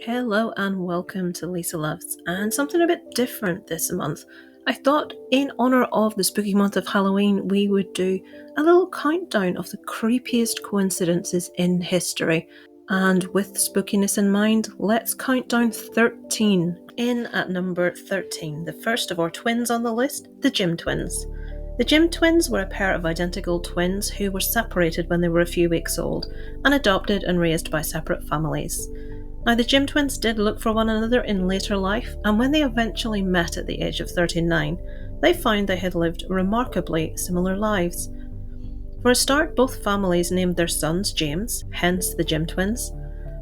Hello and welcome to Lisa Loves, and something a bit different this month. I thought in honour of the spooky month of Halloween we would do a little countdown of the creepiest coincidences in history. And with spookiness in mind, let's count down 13. In at number 13, the first of our twins on the list, the Jim twins. The Jim twins were a pair of identical twins who were separated when they were a few weeks old and adopted and raised by separate families. Now, the Jim twins did look for one another in later life, and when they eventually met at the age of 39, they found they had lived remarkably similar lives. For a start, both families named their sons James, hence the Jim twins.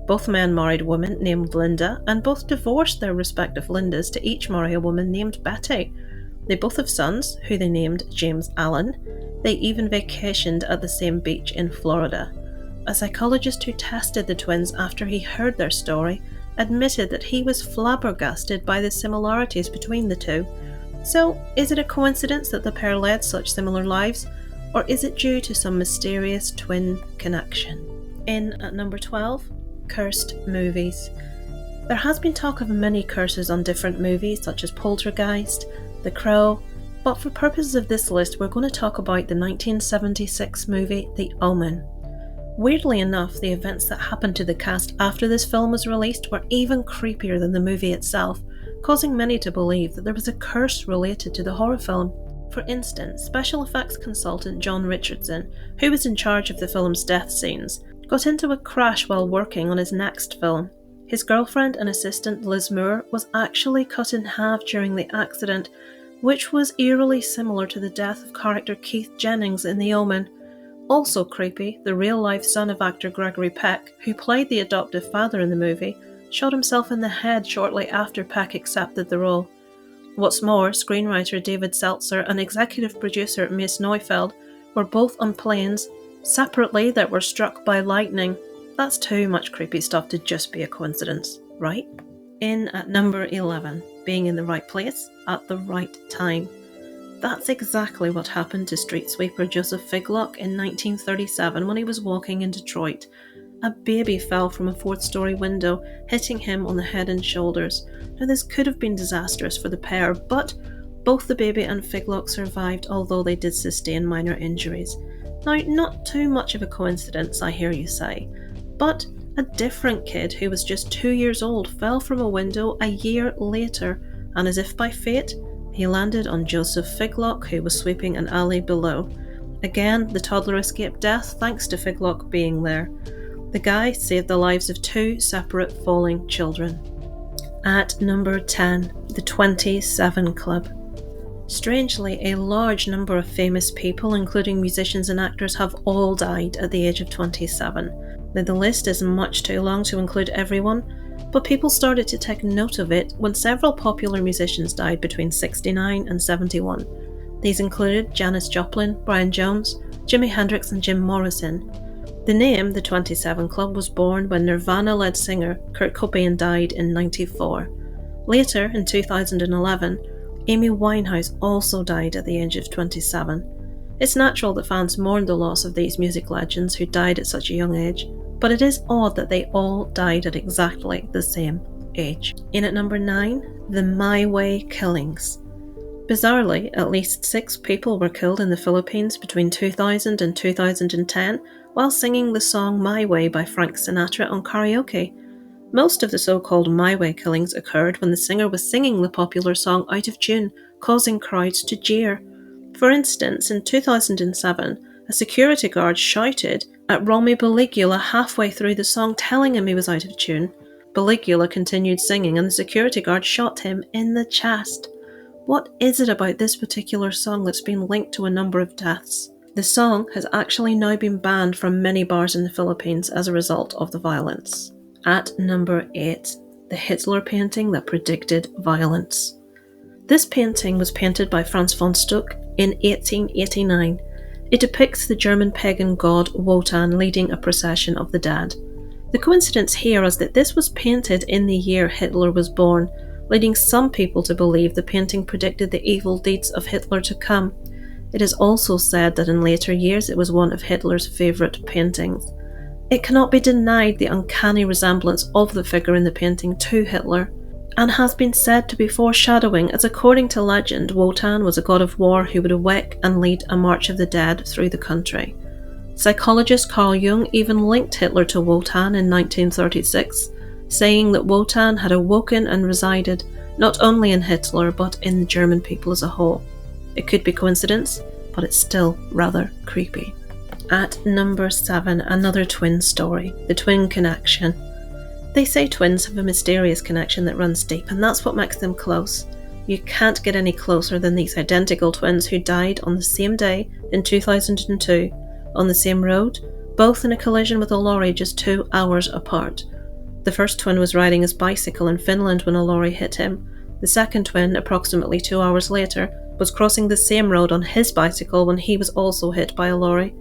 Both men married a woman named Linda, and both divorced their respective Lindas to each marry a woman named Betty. They both have sons, who they named James Allan. They even vacationed at the same beach in Florida. A psychologist who tested the twins after he heard their story admitted that he was flabbergasted by the similarities between the two. So, is it a coincidence that the pair led such similar lives, or is it due to some mysterious twin connection? In at number 12, cursed movies. There has been talk of many curses on different movies such as Poltergeist, The Crow, but for purposes of this list we're going to talk about the 1976 movie The Omen. Weirdly enough, the events that happened to the cast after this film was released were even creepier than the movie itself, causing many to believe that there was a curse related to the horror film. For instance, special effects consultant John Richardson, who was in charge of the film's death scenes, got into a crash while working on his next film. His girlfriend and assistant Liz Moore was actually cut in half during the accident, which was eerily similar to the death of character Keith Jennings in The Omen. Also creepy, the real-life son of actor Gregory Peck, who played the adoptive father in the movie, shot himself in the head shortly after Peck accepted the role. What's more, screenwriter David Seltzer and executive producer Mace Neufeld were both on planes, separately, that were struck by lightning. That's too much creepy stuff to just be a coincidence, right? In at number 11, being in the right place at the right time. That's exactly what happened to street sweeper Joseph Figlock in 1937 when he was walking in Detroit. A baby fell from a fourth-story window, hitting him on the head and shoulders. Now, this could have been disastrous for the pair, but both the baby and Figlock survived, although they did sustain minor injuries. Now, not too much of a coincidence, I hear you say, but a different kid who was just 2 years old fell from a window a year later, and as if by fate, he landed on Joseph Figlock, who was sweeping an alley below. Again, the toddler escaped death thanks to Figlock being there. The guy saved the lives of two separate falling children. At number 10, the 27 Club. Strangely, a large number of famous people, including musicians and actors, have all died at the age of 27. Now, the list is much too long to include everyone, but people started to take note of it when several popular musicians died between 69 and 71. These included Janis Joplin, Brian Jones, Jimi Hendrix and Jim Morrison. The name, the 27 Club, was born when Nirvana lead singer Kurt Cobain died in 1994. Later, in 2011, Amy Winehouse also died at the age of 27. It's natural that fans mourn the loss of these music legends who died at such a young age, but it is odd that they all died at exactly the same age. In at number 9, the My Way killings. Bizarrely, at least 6 people were killed in the Philippines between 2000 and 2010 while singing the song My Way by Frank Sinatra on karaoke. Most of the so-called My Way killings occurred when the singer was singing the popular song out of tune, causing crowds to jeer. For instance, in 2007, a security guard shouted at Romy Baligula halfway through the song, telling him he was out of tune. Baligula continued singing and the security guard shot him in the chest. What is it about this particular song that's been linked to a number of deaths? The song has actually now been banned from many bars in the Philippines as a result of the violence. At number 8, the Hitler painting that predicted violence. This painting was painted by Franz von Stuck in 1889. It depicts the German pagan god Wotan leading a procession of the dead. The coincidence here is that this was painted in the year Hitler was born, leading some people to believe the painting predicted the evil deeds of Hitler to come. It is also said that in later years it was one of Hitler's favourite paintings. It cannot be denied the uncanny resemblance of the figure in the painting to Hitler, and has been said to be foreshadowing, as according to legend, Wotan was a god of war who would awake and lead a march of the dead through the country. Psychologist Carl Jung even linked Hitler to Wotan in 1936, saying that Wotan had awoken and resided not only in Hitler but in the German people as a whole. It could be coincidence, but it's still rather creepy. At number 7, another twin story, the twin connection. They say twins have a mysterious connection that runs deep, and that's what makes them close. You can't get any closer than these identical twins who died on the same day in 2002, on the same road, both in a collision with a lorry just 2 hours apart. The first twin was riding his bicycle in Finland when a lorry hit him. The second twin, approximately 2 hours later, was crossing the same road on his bicycle when he was also hit by a lorry.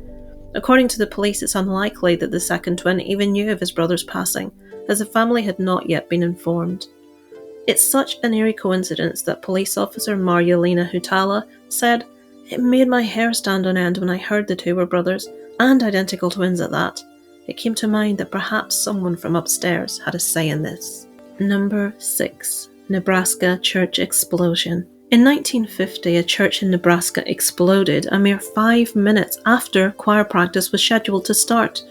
According to the police, it's unlikely that the second twin even knew of his brother's passing, as the family had not yet been informed. It's such an eerie coincidence that police officer Marjolina Hutala said, "It made my hair stand on end when I heard the two were brothers, and identical twins at that. It came to mind that perhaps someone from upstairs had a say in this." Number 6. Nebraska church explosion. In 1950, a church in Nebraska exploded a mere 5 minutes after choir practice was scheduled to start.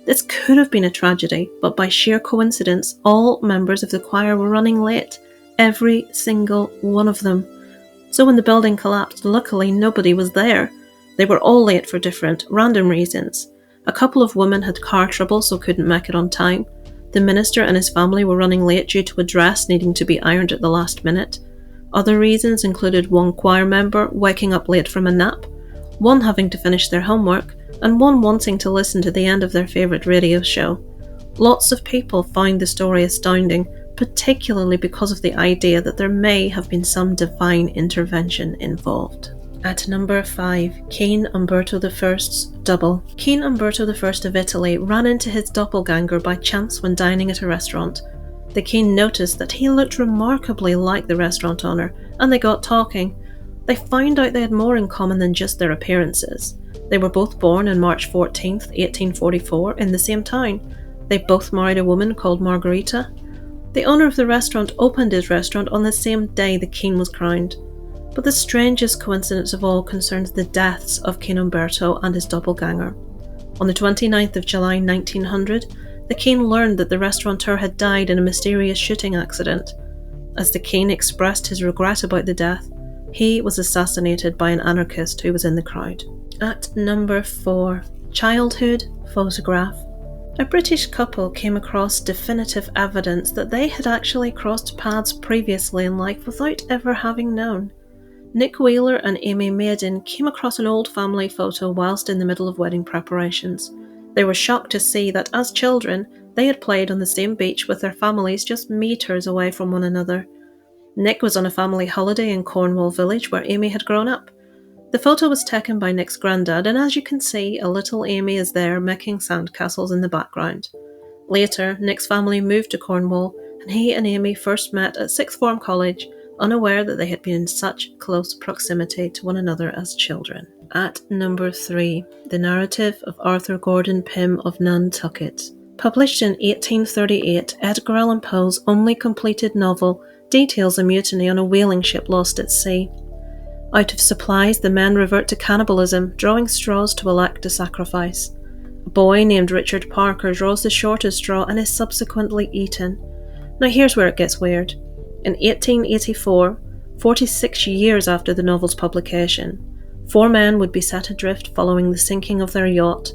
This could have been a tragedy, but by sheer coincidence, all members of the choir were running late. Every single one of them. So when the building collapsed, luckily nobody was there. They were all late for different, random reasons. A couple of women had car trouble, so couldn't make it on time. The minister and his family were running late due to a dress needing to be ironed at the last minute. Other reasons included one choir member waking up late from a nap, one having to finish their homework, and one wanting to listen to the end of their favourite radio show. Lots of people find the story astounding, particularly because of the idea that there may have been some divine intervention involved. At number 5, King Umberto I's double. King Umberto I of Italy ran into his doppelganger by chance when dining at a restaurant. The king noticed that he looked remarkably like the restaurant owner, and they got talking. They found out they had more in common than just their appearances. They were both born on March 14th, 1844, in the same town. They both married a woman called Margherita. The owner of the restaurant opened his restaurant on the same day the king was crowned. But the strangest coincidence of all concerns the deaths of King Umberto and his doppelganger. On the 29th of July 1900, the king learned that the restaurateur had died in a mysterious shooting accident. As the king expressed his regret about the death, he was assassinated by an anarchist who was in the crowd. At number 4, childhood photograph. A British couple came across definitive evidence that they had actually crossed paths previously in life without ever having known. Nick Wheeler and Amy Maiden came across an old family photo whilst in the middle of wedding preparations. They were shocked to see that as children, they had played on the same beach with their families just meters away from one another. Nick was on a family holiday in Cornwall village where Amy had grown up. The photo was taken by Nick's granddad, and as you can see, a little Amy is there making sandcastles in the background. Later, Nick's family moved to Cornwall, and he and Amy first met at sixth form college, unaware that they had been in such close proximity to one another as children. At number 3, the narrative of Arthur Gordon Pym of Nantucket. Published in 1838, Edgar Allan Poe's only completed novel details a mutiny on a whaling ship lost at sea. Out of supplies, the men revert to cannibalism, drawing straws to elect a sacrifice. A boy named Richard Parker draws the shortest straw and is subsequently eaten. Now here's where it gets weird. In 1884, 46 years after the novel's publication, 4 men would be set adrift following the sinking of their yacht.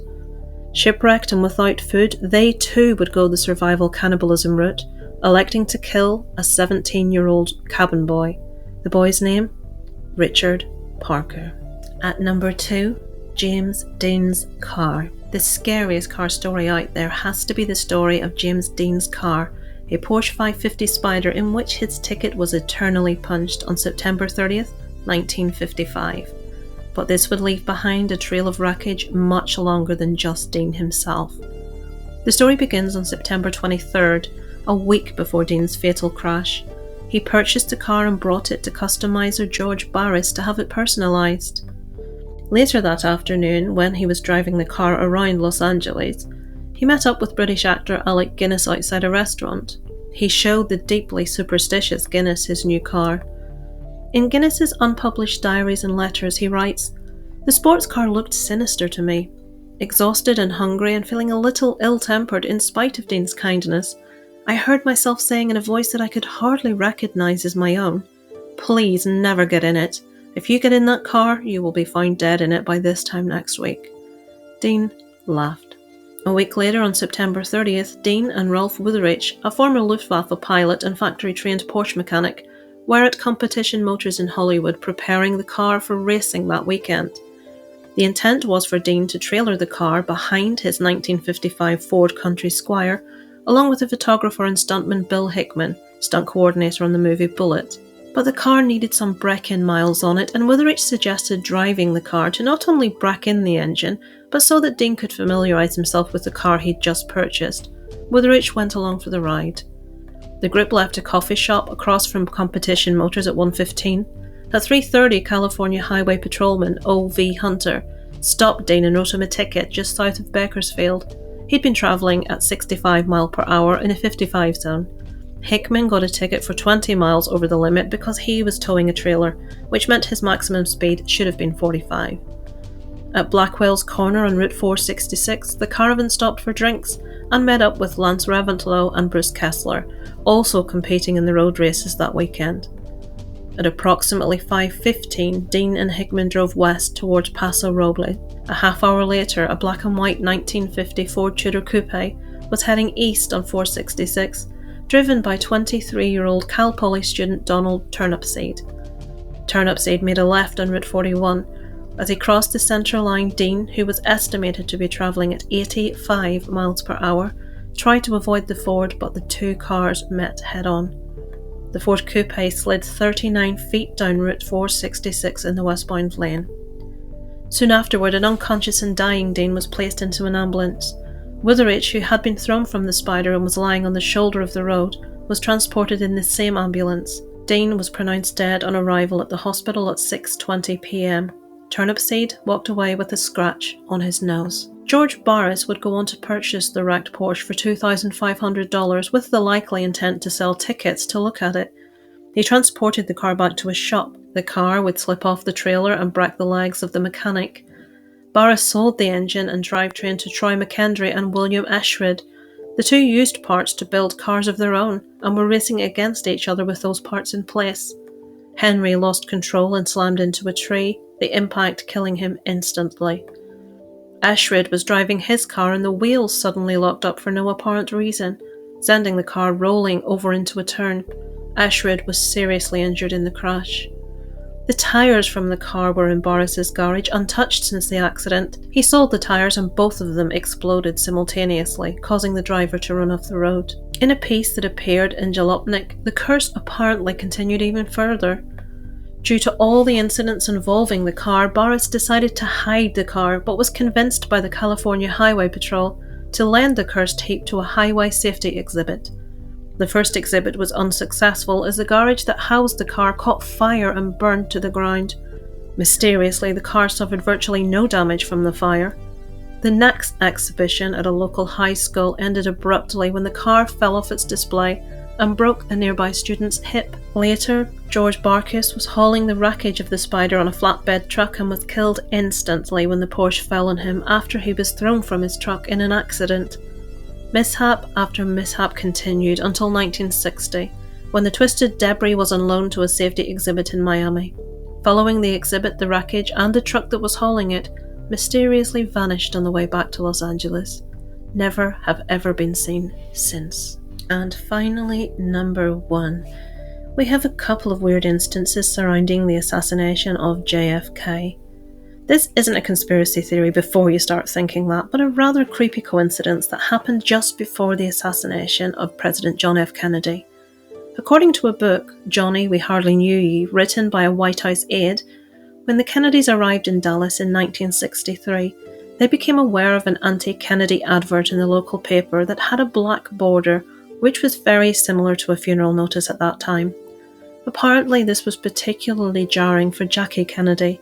Shipwrecked and without food, they too would go the survival cannibalism route, electing to kill a 17-year-old cabin boy. The boy's name? Richard Parker. At number 2, James Dean's car. The scariest car story out there has to be the story of James Dean's car, a Porsche 550 Spider in which his ticket was eternally punched on September 30th, 1955. But this would leave behind a trail of wreckage much longer than just Dean himself. The story begins on September 23rd, a week before Dean's fatal crash. He purchased the car and brought it to customizer George Barris to have it personalised. Later that afternoon, when he was driving the car around Los Angeles, He met up with British actor Alec Guinness outside a restaurant. He showed the deeply superstitious Guinness his new car. In Guinness's unpublished diaries and letters, he writes, "The sports car looked sinister to me. Exhausted and hungry and feeling a little ill-tempered in spite of Dean's kindness, I heard myself saying in a voice that I could hardly recognise as my own, 'Please never get in it. If you get in that car, you will be found dead in it by this time next week.'" Dean laughed. A week later, on September 30th, Dean and Rolf Wutherich, a former Luftwaffe pilot and factory-trained Porsche mechanic, were at Competition Motors in Hollywood preparing the car for racing that weekend. The intent was for Dean to trailer the car behind his 1955 Ford Country Squire, along with the photographer and stuntman Bill Hickman, stunt coordinator on the movie Bullet. But the car needed some break-in miles on it, and Wutherich suggested driving the car to not only break in the engine, but so that Dean could familiarise himself with the car he'd just purchased. Wutherich went along for the ride. The group left a coffee shop across from Competition Motors at 1:15. At 3:30, California Highway Patrolman O.V. Hunter stopped Dean and wrote him a ticket just south of Bakersfield. He'd been travelling at 65 miles per hour in a 55 zone. Hickman got a ticket for 20 miles over the limit because he was towing a trailer, which meant his maximum speed should have been 45. At Blackwell's Corner on Route 466, the caravan stopped for drinks and met up with Lance Reventlow and Bruce Kessler, also competing in the road races that weekend. At approximately 5:15, Dean and Hickman drove west towards Paso Robles. A half hour later, a black and white 1950 Ford Tudor Coupe was heading east on 466, driven by 23-year-old Cal Poly student Donald Turnipseed. Turnipseed made a left on Route 41. As he crossed the centre line, Dean, who was estimated to be travelling at 85 miles per hour, tried to avoid the Ford, but the two cars met head-on. The Ford Coupe slid 39 feet down Route 466 in the westbound lane. Soon afterward, an unconscious and dying Dean was placed into an ambulance. Wutherich, who had been thrown from the Spider and was lying on the shoulder of the road, was transported in the same ambulance. Dean was pronounced dead on arrival at the hospital at 6:20 p.m. Turnipseed walked away with a scratch on his nose. George Barris would go on to purchase the wrecked Porsche for $2,500 with the likely intent to sell tickets to look at it. He transported the car back to his shop. The car would slip off the trailer and break the legs of the mechanic. Barris sold the engine and drivetrain to Troy McKendry and William Eschrid. The two used parts to build cars of their own and were racing against each other with those parts in place. Henry lost control and slammed into a tree, the impact killing him instantly. Eschrid was driving his car and the wheels suddenly locked up for no apparent reason, sending the car rolling over into a turn. Eschrid was seriously injured in the crash. The tyres from the car were in Barris's garage, untouched since the accident. He sold the tyres and both of them exploded simultaneously, causing the driver to run off the road. In a piece that appeared in Jalopnik, the curse apparently continued even further. Due to all the incidents involving the car, Barris decided to hide the car, but was convinced by the California Highway Patrol to lend the cursed heap to a highway safety exhibit. The first exhibit was unsuccessful as the garage that housed the car caught fire and burned to the ground. Mysteriously, the car suffered virtually no damage from the fire. The next exhibition at a local high school ended abruptly when the car fell off its display and broke a nearby student's hip. Later, George Barkis was hauling the wreckage of the Spider on a flatbed truck and was killed instantly when the Porsche fell on him after he was thrown from his truck in an accident. Mishap after mishap continued until 1960, when the twisted debris was on loan to a safety exhibit in Miami. Following the exhibit, the wreckage and the truck that was hauling it mysteriously vanished on the way back to Los Angeles. Never have ever been seen since. And finally, number 1. We have a couple of weird instances surrounding the assassination of J.K. This isn't a conspiracy theory before you start thinking that, but a rather creepy coincidence that happened just before the assassination of President John F. Kennedy. According to a book, Johnny, We Hardly Knew You, written by a White House aide, when the Kennedys arrived in Dallas in 1963, they became aware of an anti-Kennedy advert in the local paper that had a black border, which was very similar to a funeral notice at that time. Apparently, this was particularly jarring for Jackie Kennedy.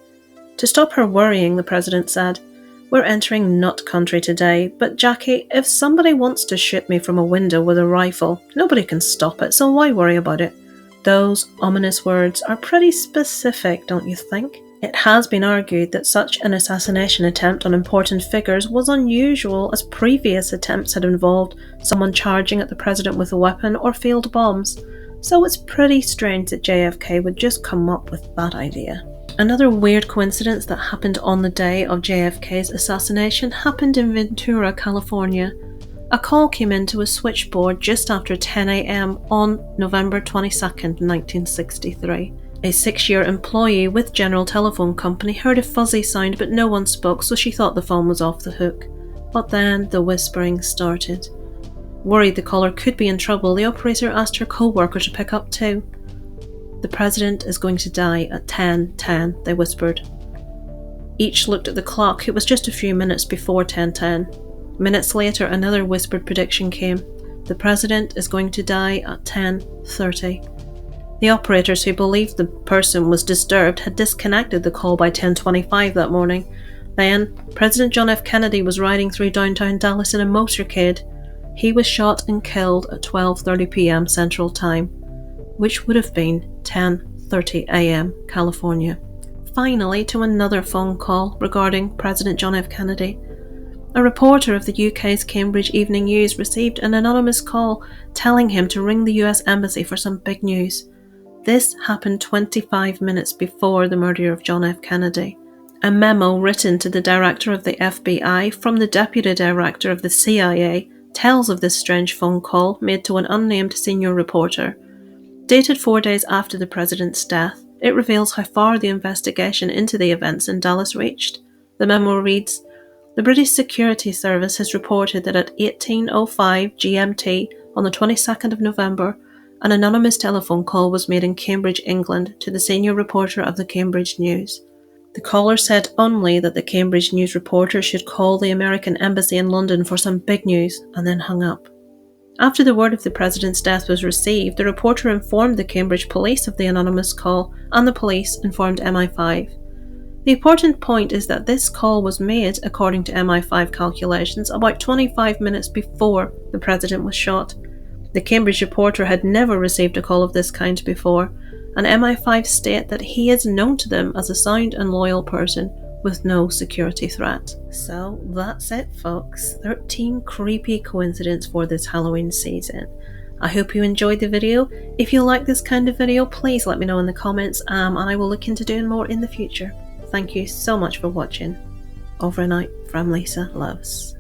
To stop her worrying, the president said, We're entering nut country today, but Jackie, if somebody wants to shoot me from a window with a rifle, nobody can stop it, so why worry about it? Those ominous words are pretty specific, don't you think? It has been argued that such an assassination attempt on important figures was unusual, as previous attempts had involved someone charging at the president with a weapon or field bombs, so it's pretty strange that JFK would just come up with that idea. Another weird coincidence that happened on the day of JFK's assassination happened in Ventura, California. A call came into a switchboard just after 10 a.m. on November 22, 1963. A 6-year employee with General Telephone Company heard a fuzzy sound, but no one spoke, so she thought the phone was off the hook. But then the whispering started. Worried the caller could be in trouble, the operator asked her co-worker to pick up too. "The president is going to die at 10:10, they whispered. Each looked at the clock. It was just a few minutes before 10:10. Minutes later, another whispered prediction came. "The president is going to die at 10:30. The operators, who believed the person was disturbed, had disconnected the call by 10:25 that morning. Then, President John F. Kennedy was riding through downtown Dallas in a motorcade. He was shot and killed at 12:30 p.m. Central Time, which would have been 10:30 a.m. California. Finally, to another phone call regarding President John F. Kennedy. A reporter of the UK's Cambridge Evening News received an anonymous call telling him to ring the US Embassy for some big news. This happened 25 minutes before the murder of John F. Kennedy. A memo written to the director of the FBI from the deputy director of the CIA tells of this strange phone call made to an unnamed senior reporter. Dated 4 days after the president's death, it reveals how far the investigation into the events in Dallas reached. The memo reads, "The British Security Service has reported that at 18:05 GMT on the 22nd of November, an anonymous telephone call was made in Cambridge, England, to the senior reporter of the Cambridge News. The caller said only that the Cambridge News reporter should call the American Embassy in London for some big news, and then hung up. After the word of the president's death was received, the reporter informed the Cambridge police of the anonymous call, and the police informed MI5. The important point is that this call was made, according to MI5 calculations, about 25 minutes before the president was shot. The Cambridge reporter had never received a call of this kind before, and MI5 state that he is known to them as a sound and loyal person with no security threat." So that's it, folks. 13 creepy coincidences for this Halloween season. I hope you enjoyed the video. If you like this kind of video, please let me know in the comments, and I will look into doing more in the future. Thank you so much for watching. Over and out from Lisa Loves.